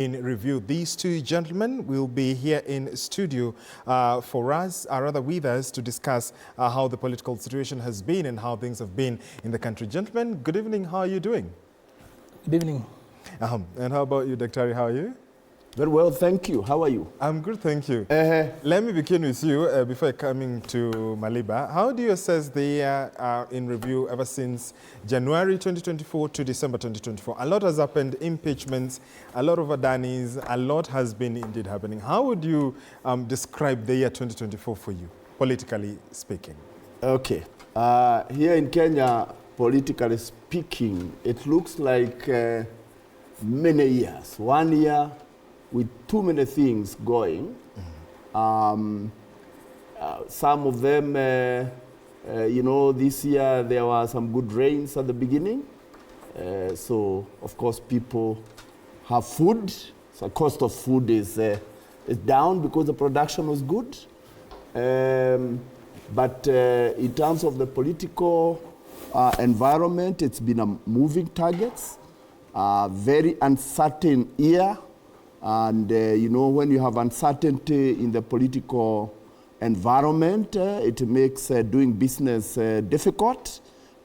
In review, these two gentlemen will be here in studio for us, or rather with us, to discuss how the political situation has been and how things have been in the country. Gentlemen, good evening. How are you doing? Good evening. And how about you, Daktari? How are you? Very well, thank you. How are you? I'm good, thank you. Let me begin with you before coming to Maliba. How do you assess the year in review ever since January 2024 to December 2024? A lot has happened, impeachments, a lot of Adanis, a lot has been indeed happening. How would you describe the year 2024 for you, politically speaking? Okay. Here in Kenya, politically speaking, it looks like many years. 1 year with too many things going. Some of them, this year there were some good rains at the beginning. So, of course, people have food. So the cost of food is down because the production was good. But in terms of the political environment, it's been a moving target, very uncertain year. And, when you have uncertainty in the political environment, it makes doing business difficult.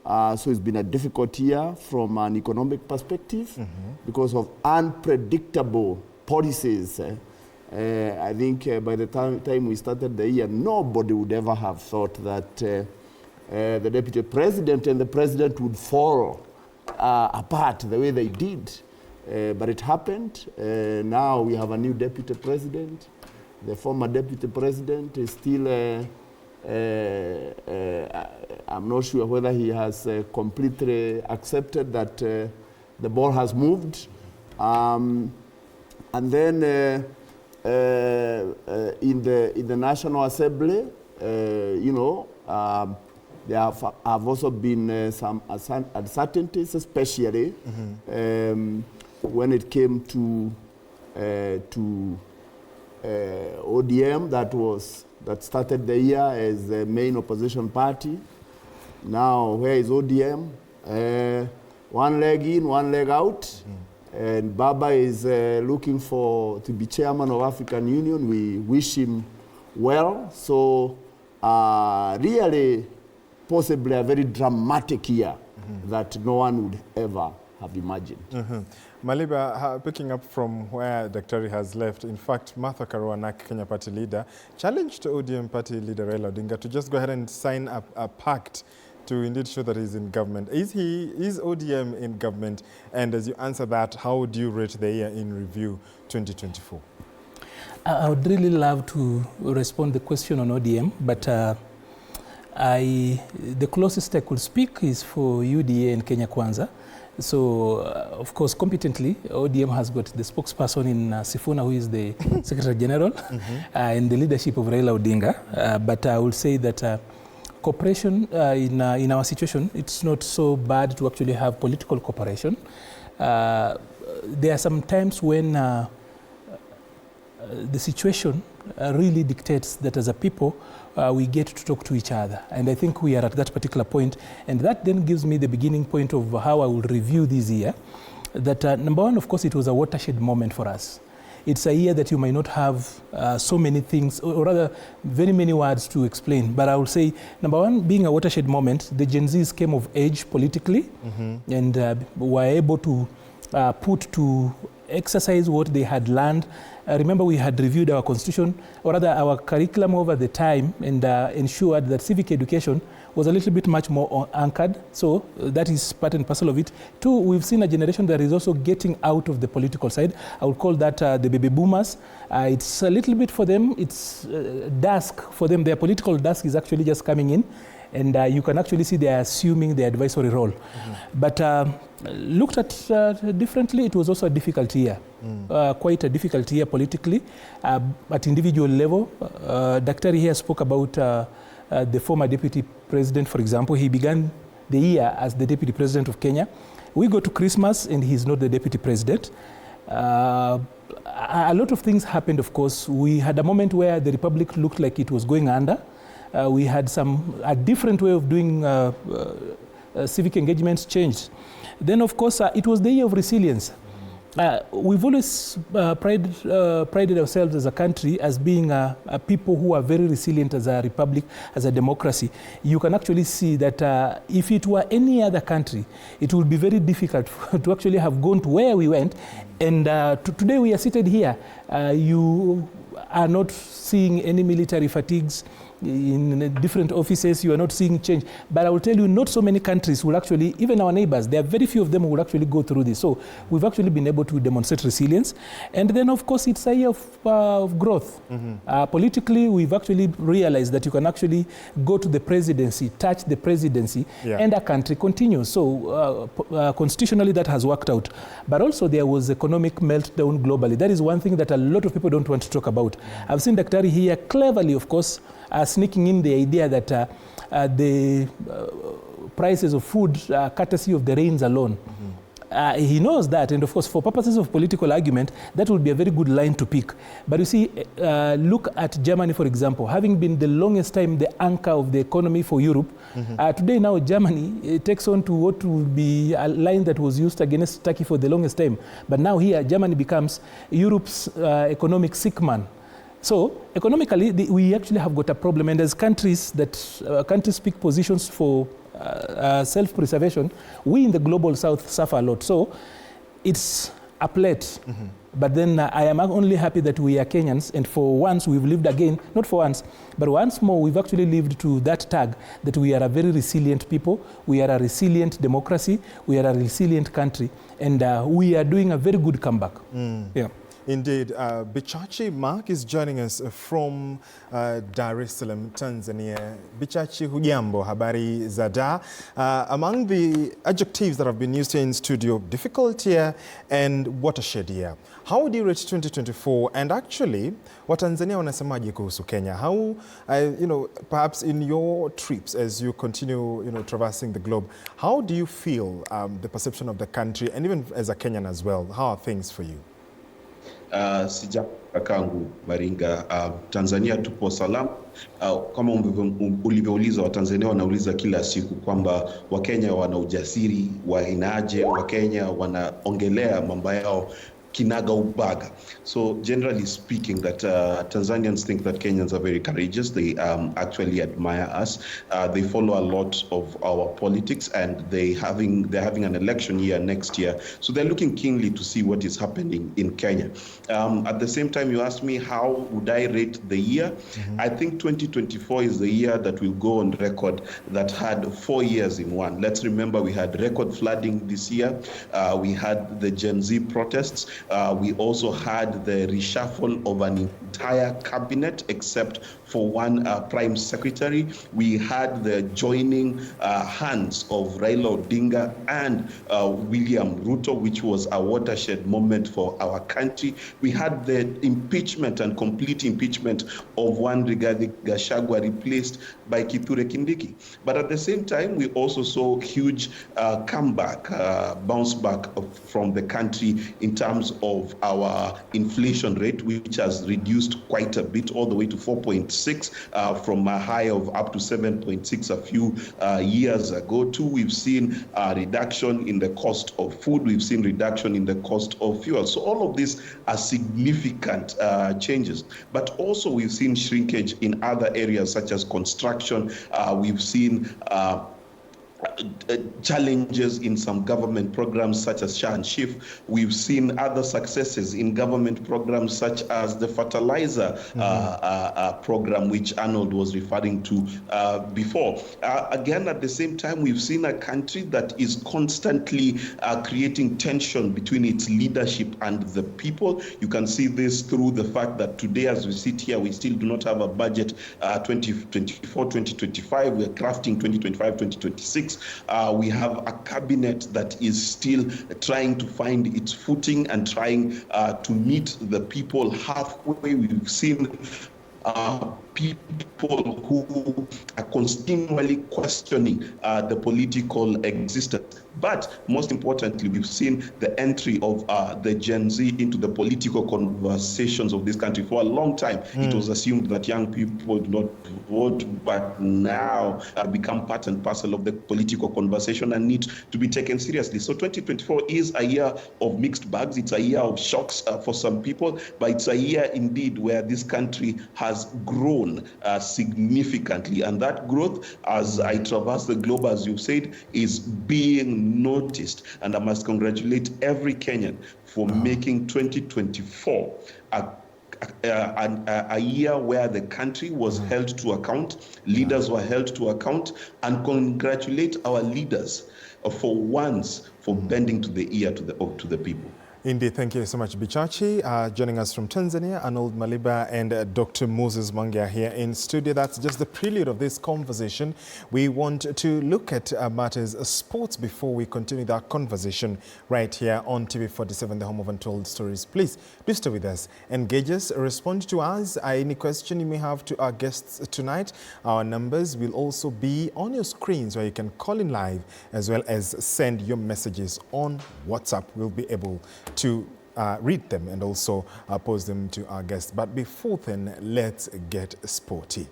So it's been a difficult year from an economic perspective because of unpredictable policies. I think by the time we started the year, nobody would ever have thought that the deputy president and the president would fall apart the way they did. But it happened. Now we have a new deputy president. The former deputy president is still, I'm not sure whether he has completely accepted that the ball has moved. And then in the National Assembly, there have also been some uncertainties, especially when it came to ODM, that started the year as the main opposition party. Now, where is ODM? One leg in, one leg out. And BAMBA is looking to be chairman of African Union. We wish him well. So, really, possibly a very dramatic year that no one would ever have imagined. Maliba, picking up from where Daktari has left, in fact, Martha Karua, Kenya Party leader, challenged ODM Party leader Raila Odinga to just go ahead and sign a pact to indeed show that he's in government. Is ODM in government? And as you answer that, how would you rate the year in review 2024? I would really love to respond to the question on ODM, but the closest I could speak is for UDA and Kenya Kwanza. So, of course, competently, ODM has got the spokesperson in Sifuna, who is the Secretary General, and the leadership of Raila Odinga. But I will say that cooperation in our situation, it's not so bad to actually have political cooperation. There are some times when the situation really dictates that as a people, we get to talk to each other. And I think we are at that particular point. And that then gives me the beginning point of how I will review this year. That number one, of course, it was a watershed moment for us. It's a year that you might not have so many things, or rather very many words to explain. But I will say, number one, being a watershed moment, the Gen Zs came of age politically and were able to put to exercise what they had learned. Remember, we had reviewed our constitution, or rather our curriculum over the time, and ensured that civic education was a little bit much more anchored. So that is part and parcel of it. Two, we've seen a generation that is also getting out of the political side. I would call that the baby boomers. It's a little bit for them, it's dusk for them. Their political dusk is actually just coming in. And you can actually see they are assuming the advisory role. But looked at differently, it was also a difficult year, quite a difficult year politically. At individual level, Daktari here spoke about the former deputy president, for example. He began the year as the deputy president of Kenya. We go to Christmas and he's not the deputy president. A lot of things happened, of course. We had a moment where the republic looked like it was going under. We had a different way of doing civic engagements changed. Then, of course, it was the year of resilience. we've always prided ourselves as a country as being a people who are very resilient as a republic, as a democracy. You can actually see that if it were any other country, it would be very difficult to actually have gone to where we went. And today we are seated here. You are not seeing any military fatigues in different offices. You are not seeing change. But I will tell you, not so many countries will actually, even our neighbors, there are very few of them who will actually go through this. So we've actually been able to demonstrate resilience. And then, of course, it's a year of growth. Politically, we've actually realized that you can actually go to the presidency, touch the presidency, and a country continues. So constitutionally, that has worked out. But also, there was economic meltdown globally. That is one thing that a lot of people don't want to talk about. I've seen Daktari here cleverly, of course, sneaking in the idea that the prices of food are courtesy of the rains alone. He knows that, and of course, for purposes of political argument, that would be a very good line to pick. But you see, look at Germany, for example, having been the longest time the anchor of the economy for Europe. Today now, Germany takes on to what would be a line that was used against Turkey for the longest time. But now here, Germany becomes Europe's economic sick man. So economically, we actually have got a problem, and as countries pick positions for self-preservation, we in the global south suffer a lot. So it's a plate. But then I am only happy that we are Kenyans, and for once we've lived again, not for once, but once more we've actually lived to that tag that we are a very resilient people, we are a resilient democracy, we are a resilient country, and we are doing a very good comeback. Yeah. Indeed. Bichachi Mark is joining us from Dar es Salaam, Tanzania. Bichachi, hujambo, habari za da. Among the adjectives that have been used here in studio, difficult year and watershed year. How would you rate 2024? And actually, what Tanzania wanasemaje kuhusu Kenya? How, perhaps in your trips as you continue, traversing the globe, how do you feel the perception of the country, and even as a Kenyan as well? How are things for you? Sija kakangu Maringa, Tanzania tupo salama. Kama ulivyouliza, Watanzania wanauliza kila siku kwamba Wakenya wana ujasiri wa ainaje, Wakenya wanaongelea mambo yao kinaga ubaga. So generally speaking, that Tanzanians think that Kenyans are very courageous. They actually admire us. They follow a lot of our politics, and they're having an election year next year. So they're looking keenly to see what is happening in Kenya. At the same time, you asked me how would I rate the year. I think 2024 is the year that will go on record that had 4 years in one. Let's remember, we had record flooding this year. We had the Gen Z protests. We also had the reshuffle of an entire cabinet except for one prime secretary. We had the joining hands of Raila Odinga and William Ruto, which was a watershed moment for our country. We had the impeachment and complete impeachment of one Rigathi Gachagua replaced by Kithure Kindiki. But at the same time, we also saw huge comeback, bounce back from the country in terms of our inflation rate, which has reduced quite a bit, all the way to 4.6 from a high of up to 7.6 a few years ago. Too, we've seen a reduction in the cost of food. We've seen reduction in the cost of fuel. So all of these are significant changes. But also we've seen shrinkage in other areas such as construction. We've seen challenges in some government programs such as SHA and SHIF. We've seen other successes in government programs such as the fertilizer program, which Arnold was referring to before. Again, at the same time, we've seen a country that is constantly creating tension between its leadership and the people. You can see this through the fact that today, as we sit here, we still do not have a budget 2024-2025. We're crafting 2025-2026. We have a cabinet that is still trying to find its footing and trying to meet the people halfway. We've seen people who are continually questioning the political existence. But most importantly, we've seen the entry of the Gen Z into the political conversations of this country. For a long time, it was assumed that young people do not vote, but now become part and parcel of the political conversation and need to be taken seriously. So 2024 is a year of mixed bags. It's a year of shocks for some people, but it's a year indeed where this country has grown significantly. And that growth, as I traverse the globe, as you said, is being noticed. And I must congratulate every Kenyan for making 2024 a year where the country was held to account, leaders were held to account, and congratulate our leaders for once for bending to the ear to the people. Indeed, thank you so much, Bichachi. Joining us from Tanzania, Arnold Maliba and Dr. Moses Mwangi are here in studio. That's just the prelude of this conversation. We want to look at matters of sports before we continue that conversation right here on TV47, the home of untold stories. Please do stay with us. Engage us, respond to us. Any question you may have to our guests tonight. Our numbers will also be on your screens where you can call in live as well as send your messages on WhatsApp. We'll be able to read them and also pose them to our guests. But before then, let's get sporty.